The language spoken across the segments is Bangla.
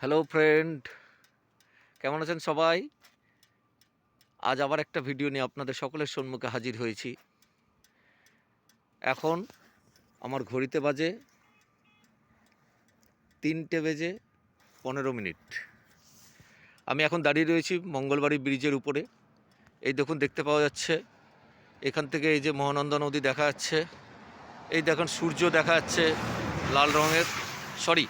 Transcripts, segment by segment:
হ্যালো ফ্রেন্ড, কেমন আছেন সবাই? আজ আবার একটা ভিডিও নিয়ে আপনাদের সকলের সম্মুখে হাজির হয়েছি। এখন আমার ঘড়িতে বাজে 3:15। আমি এখন দাঁড়িয়ে রয়েছি মঙ্গলবাড়ি ব্রিজের উপরে। এই দেখুন, দেখতে পাওয়া যাচ্ছে এখান থেকে এই যে মহানন্দা নদী দেখা যাচ্ছে। এই দেখুন সূর্য দেখা যাচ্ছে লাল রঙের, সরি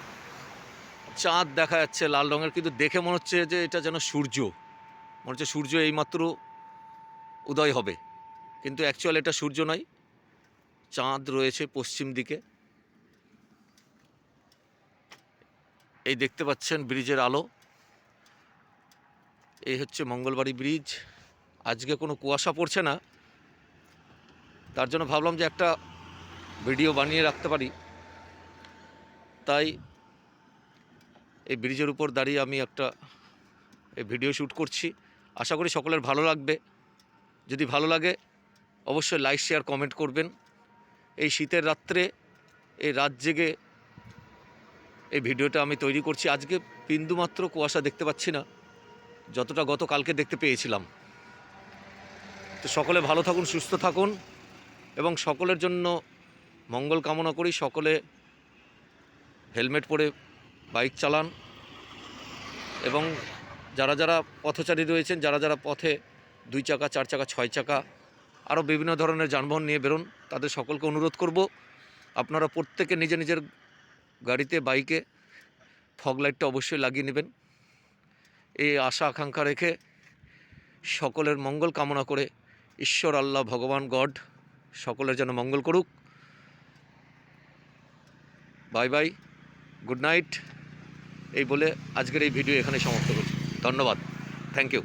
চাঁদ দেখা যাচ্ছে লাল রঙের, কিন্তু দেখে মনে হচ্ছে যে এটা যেন সূর্য, মনে হচ্ছে সূর্য এইমাত্র উদয় হবে, কিন্তু অ্যাকচুয়াল এটা সূর্য নয়, চাঁদ রয়েছে পশ্চিম দিকে। এই দেখতে পাচ্ছেন ব্রিজের আলো। এই হচ্ছে মঙ্গলবাড়ি ব্রিজ। আজকে কোনো কুয়াশা পড়ছে না, তার জন্য ভাবলাম যে একটা ভিডিও বানিয়ে রাখতে পারি, তাই এই ব্রিজের উপর দাঁড়িয়ে আমি একটা এই ভিডিও শ্যুট করছি। আশা করি সকলের ভালো লাগবে। যদি ভালো লাগে অবশ্যই লাইক শেয়ার কমেন্ট করবেন। এই শীতের রাত্রে এই রাত জেগে এই ভিডিওটা আমি তৈরি করছি। আজকে বিন্দুমাত্র কুয়াশা দেখতে পাচ্ছি না, যতটা গতকালকে দেখতে পেয়েছিলাম। তো সকলে ভালো থাকুন, সুস্থ থাকুন এবং সকলের জন্য মঙ্গল কামনা করি। সকলে হেলমেট পরে বাইক চালান এবং যারা যারা পথচারী রয়েছেন, যারা যারা পথে 2 চাকা 4 চাকা 6 চাকা আরও বিভিন্ন ধরনের যানবাহন নিয়ে বেরোন, তাদের সকলকে অনুরোধ করব আপনারা প্রত্যেকে নিজের নিজের গাড়িতে বাইকে ফগ লাইটটা অবশ্যই লাগিয়ে নেবেন। এই আশা আকাঙ্ক্ষা রেখে সকলের মঙ্গল কামনা করে ঈশ্বর আল্লাহ ভগবান গড সকলের যেন মঙ্গল করুক। Bye bye, good night. এই বলে আজকের এই ভিডিও এখানে সমাপ্ত করছি। ধন্যবাদ, থ্যাংক ইউ।